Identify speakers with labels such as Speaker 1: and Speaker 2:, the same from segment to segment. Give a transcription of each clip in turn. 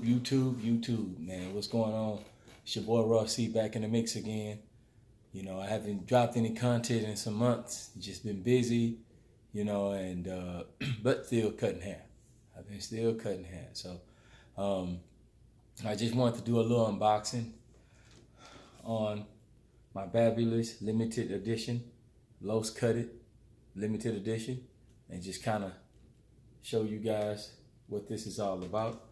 Speaker 1: YouTube, man. What's going on? It's your boy Ross C back in the mix again. You know, I haven't dropped any content in some months. Just been busy, you know, and but still cutting hair. I've been still cutting hair. So I just wanted to do a little unboxing on my Babyliss limited edition, Los Cut It limited edition, and just kind of show you guys what this is all about.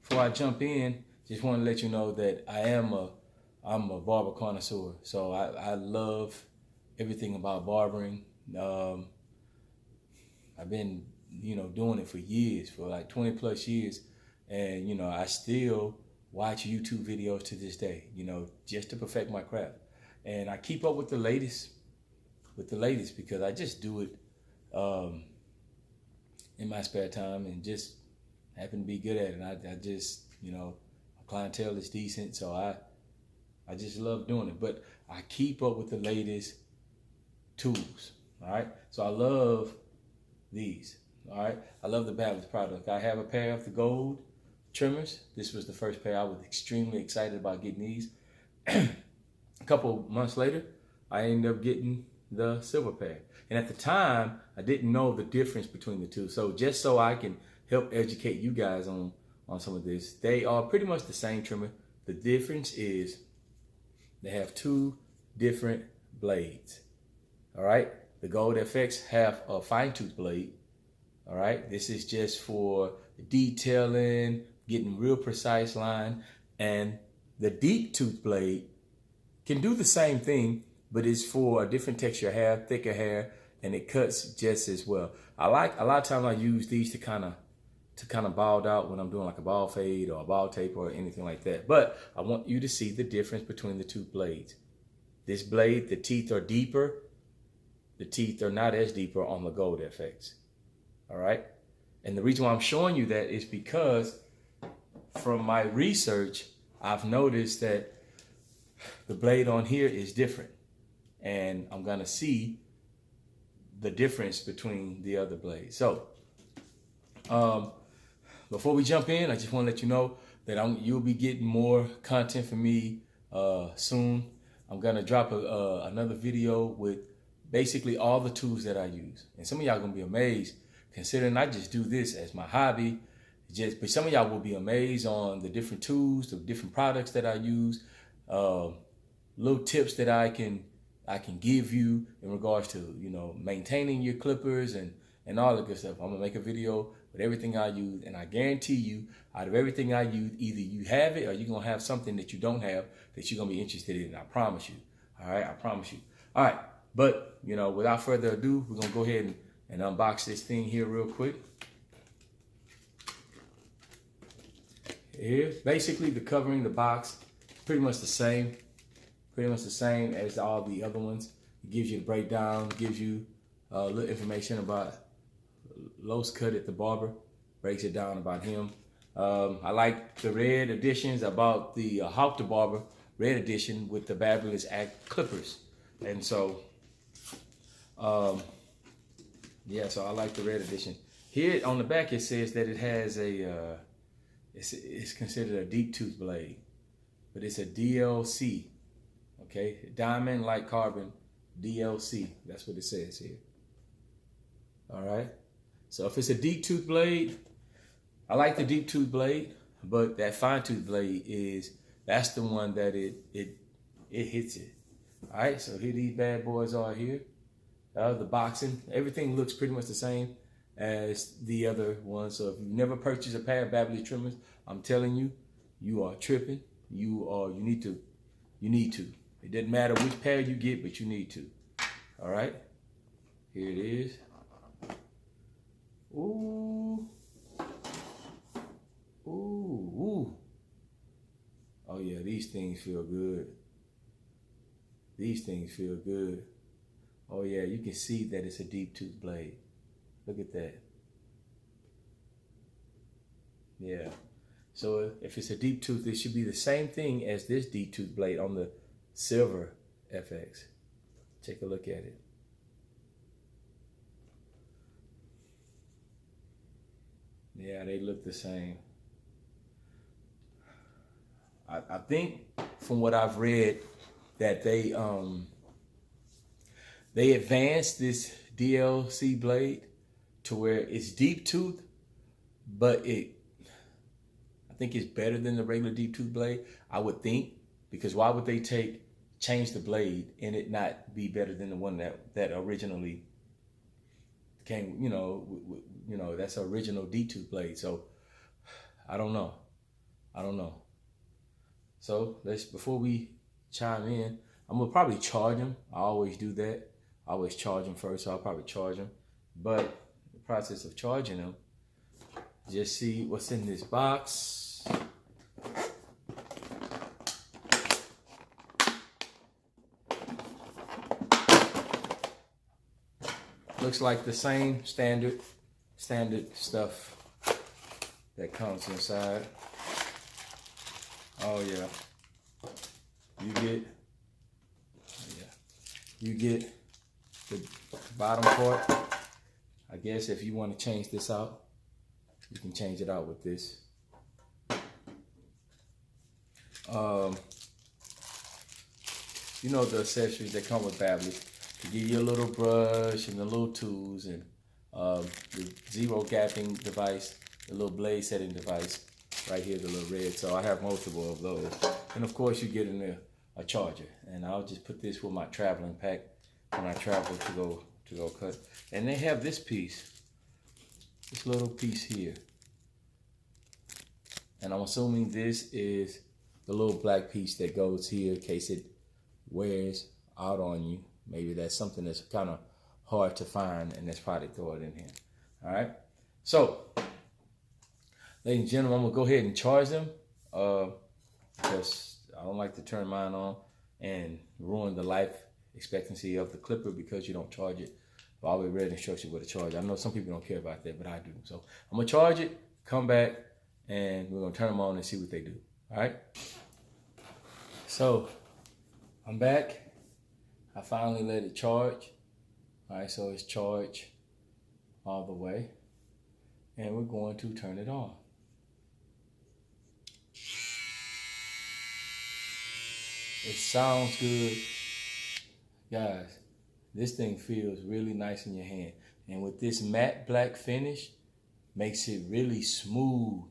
Speaker 1: Before I jump in, just want to let you know that I'm a barber connoisseur. So I love everything about barbering. I've been, you know, doing it for years, for like 20 plus years. And, you know, I still watch YouTube videos to this day, you know, just to perfect my craft. And I keep up with the latest because I just do it in my spare time and just happen to be good at it. And I just, you know, my clientele is decent, so I just love doing it. But I keep up with the latest tools, all right? So I love these, all right? I love the Babyliss product. I have a pair of the gold trimmers. This was the first pair. I was extremely excited about getting these. A couple months later, I ended up getting the silver pair. And at the time, I didn't know the difference between the two. So just so I can help educate you guys on some of this, they are pretty much the same trimmer. The difference is they have two different blades, all right? The Gold FX have a fine tooth blade, all right? This is just for detailing, getting real precise line. And the deep tooth blade can do the same thing, but it's for a different texture hair, thicker hair, and it cuts just as well. A lot of times I use these to kind of bald out when I'm doing like a bald fade or a bald tape or anything like that. But I want you to see the difference between the two blades. This blade, the teeth are deeper. The teeth are not as deeper on the Gold FX. All right? And the reason why I'm showing you that is because from my research, I've noticed that the blade on here is different. And I'm gonna see the difference between the other blades. So, before we jump in, I just want to let you know that you'll be getting more content from me soon. I'm gonna drop another video with basically all the tools that I use, and some of y'all gonna be amazed, considering I just do this as my hobby. But some of y'all will be amazed on the different tools, the different products that I use, little tips that I can give you in regards to, you know, maintaining your clippers and all the good stuff. I'm gonna make a video with everything I use, and I guarantee you, out of everything I use, either you have it or you're gonna have something that you don't have that you're gonna be interested in. I promise you. All right, I promise you. All right, but you know, without further ado, we're gonna go ahead and unbox this thing here real quick. Here, basically the covering, the box, pretty much the same. Pretty much the same as all the other ones. It gives you the breakdown, gives you a little information about Los Cut It, the barber. Breaks it down about him. I like the red editions about the Hawk the Barber red edition with the Babyliss Act clippers. And so, yeah, so I like the red edition. Here on the back it says that it has a, it's considered a deep tooth blade, but it's a DLC. Okay, diamond like carbon, DLC. That's what it says here. All right. So if it's a deep tooth blade, I like the deep tooth blade, but that fine tooth blade that's the one that it hits it. All right. So here these bad boys are here. The boxing, everything looks pretty much the same as the other one. So if you've never purchased a pair of Babyliss trimmers, I'm telling you, you are tripping. You need to. It doesn't matter which pair you get, but you need to. All right, here it is. Ooh, ooh, ooh. Oh yeah, these things feel good. These things feel good. Oh yeah, you can see that it's a deep tooth blade. Look at that. Yeah. So if it's a deep tooth, it should be the same thing as this deep tooth blade on the silver FX. Take a look at it. Yeah, they look the same. I think from what I've read that they advanced this DLC blade to where it's deep tooth, but I think it's better than the regular deep tooth blade. I would think, because why would they change the blade and it not be better than the one that originally came? That's the original deep tooth blade. So I don't know. So before we chime in, I'm gonna probably charge them. I always do that. I always charge them first, so I'll probably charge them. But the process of charging them, just see what's in this box. Looks like the same standard stuff that comes inside. Oh yeah. You get the bottom part. I guess if you want to change this out, you can change it out with this. You know the accessories that come with Babyliss. To give you a little brush and the little tools and the zero gapping device, the little blade setting device right here, the little red. So I have multiple of those. And of course you get in there a charger. And I'll just put this with my traveling pack when I travel to go cut. And they have this piece, this little piece here. And I'm assuming this is the little black piece that goes here in case it wears out on you. Maybe that's something that's kind of hard to find, and that's probably throw it in here. All right. So, ladies and gentlemen, I'm gonna go ahead and charge them because I don't like to turn mine on and ruin the life expectancy of the clipper because you don't charge it. I've always read instructions with a charger. I know some people don't care about that, but I do. So I'm gonna charge it, come back, and we're gonna turn them on and see what they do. All right. So I'm back. I finally let it charge. All right, so it's charged all the way. And we're going to turn it on. It sounds good. Guys, this thing feels really nice in your hand. And with this matte black finish, makes it really smooth.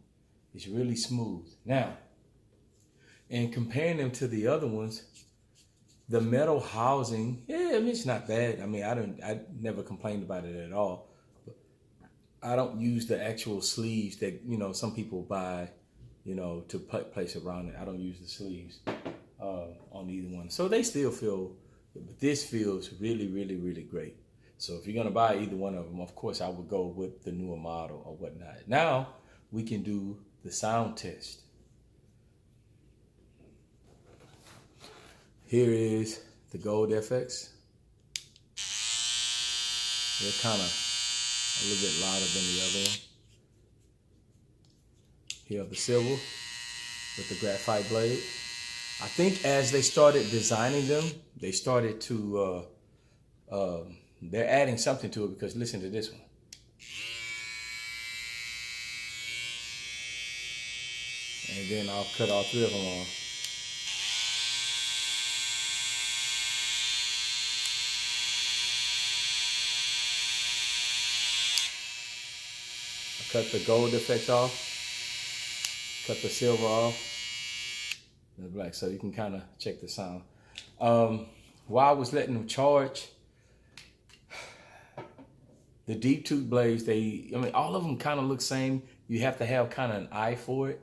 Speaker 1: It's really smooth. Now, in comparing them to the other ones, the metal housing, it's not bad. I mean, I never complained about it at all. But I don't use the actual sleeves that, some people buy, to place around it. I don't use the sleeves on either one. So they still feel, but this feels really, really, really great. So if you're going to buy either one of them, of course, I would go with the newer model or whatnot. Now we can do the sound test. Here is the Gold FX. They're kind of a little bit louder than the other one. Here the silver with the graphite blade. I think as they started designing them, they started to, they're adding something to it because listen to this one. And then I'll cut all three of them off. Cut the gold effects off, cut the silver off, and the black, so you can kind of check the sound. While I was letting them charge, the deep tooth blades, all of them kind of look the same. You have to have kind of an eye for it,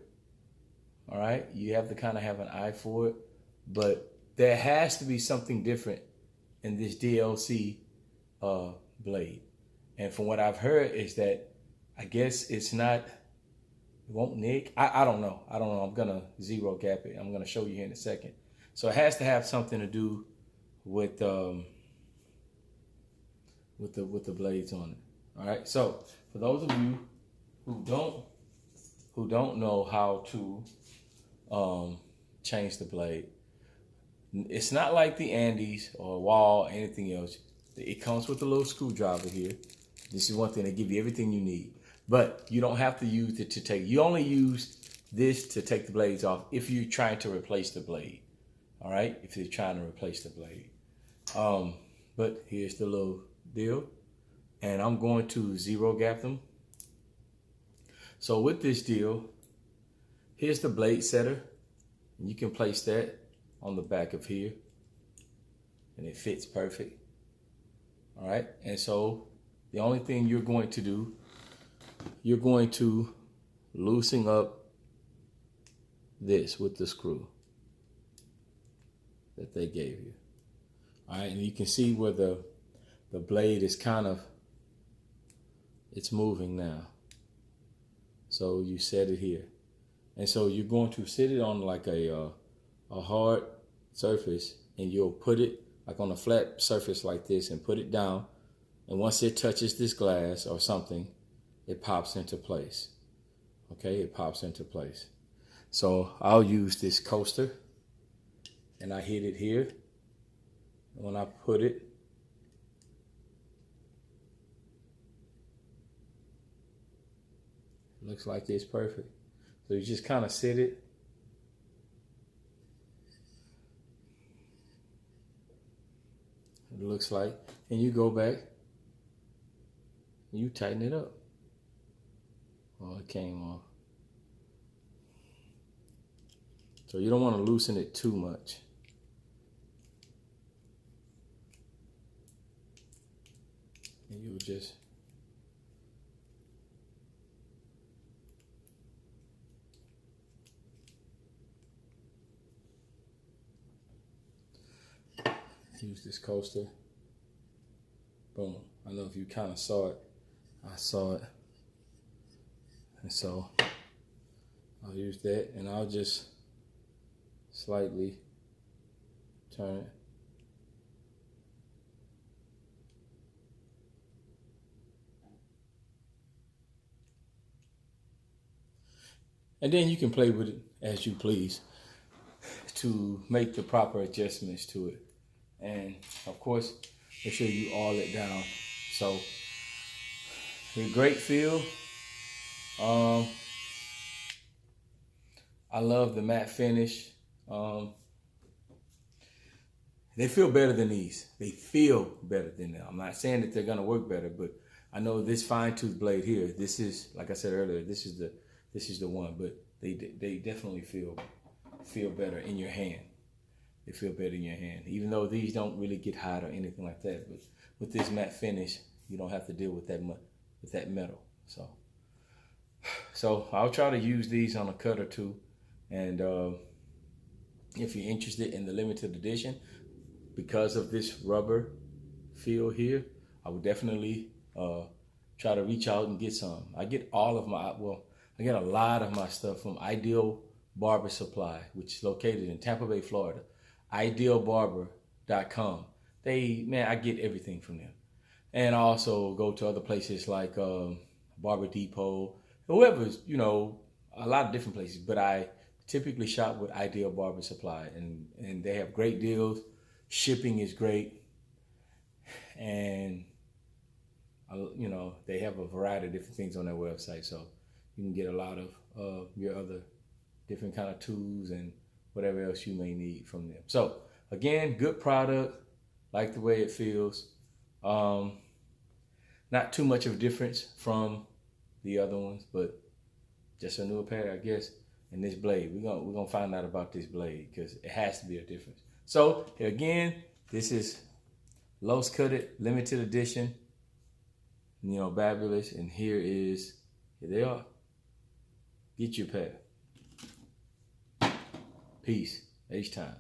Speaker 1: all right? You have to kind of have an eye for it, but there has to be something different in this DLC blade. And from what I've heard is that I guess it won't nick. I don't know. I'm gonna zero gap it. I'm gonna show you here in a second. So it has to have something to do with the blades on it. All right. So for those of you who don't know how to change the blade, it's not like the Andes or Wall or anything else. It comes with a little screwdriver here. This is one thing, they give you everything you need. But you don't have to use it to take. You only use this to take the blades off if you're trying to replace the blade. All right, if you're trying to replace the blade. But here's the little deal. And I'm going to zero gap them. So with this deal, here's the blade setter. You can place that on the back of here. And it fits perfect. All right, and so the only thing you're going to do, you're going to loosen up this with the screw that they gave you. All right, and you can see where the blade is kind of, it's moving now. So you set it here. And so you're going to sit it on like a hard surface, and you'll put it like on a flat surface like this and put it down. And once it touches this glass or something, it pops into place. Okay, it pops into place. So I'll use this coaster, and I hit it here. And when I put it, looks like it's perfect. So you just kind of sit it. It looks like, and you go back and you tighten it up. Oh, it came off. So you don't want to loosen it too much. And you'll just use this coaster. Boom. I know if you kind of saw it, I saw it. And so I'll use that, and I'll just slightly turn it. And then you can play with it as you please to make the proper adjustments to it. And of course, make sure you oil it down. So, a great feel. I love the matte finish. They feel better than these. They feel better than them. I'm not saying that they're gonna work better, but I know this fine tooth blade here, this is, like I said earlier, this is the one, but they definitely feel better in your hand. They feel better in your hand, even though these don't really get hot or anything like that. But with this matte finish, you don't have to deal with that metal. So I'll try to use these on a cut or two. And if you're interested in the limited edition, because of this rubber feel here, I would definitely try to reach out and get some. I get I get a lot of my stuff from Ideal Barber Supply, which is located in Tampa Bay, Florida. Idealbarber.com. I get everything from them. And I also go to other places like Barber Depot, whoever's, a lot of different places. But I typically shop with Ideal Barber Supply, and they have great deals. Shipping is great. And, they have a variety of different things on their website. So you can get a lot of your other different kind of tools and whatever else you may need from them. So again, good product, like the way it feels. Not too much of a difference from the other ones, but just a newer pair, I guess. And this blade, we're gonna find out about this blade because it has to be a difference. So again, this is Los Cutted limited edition, Babyliss, and here they are. Get your pair. Peace. H time.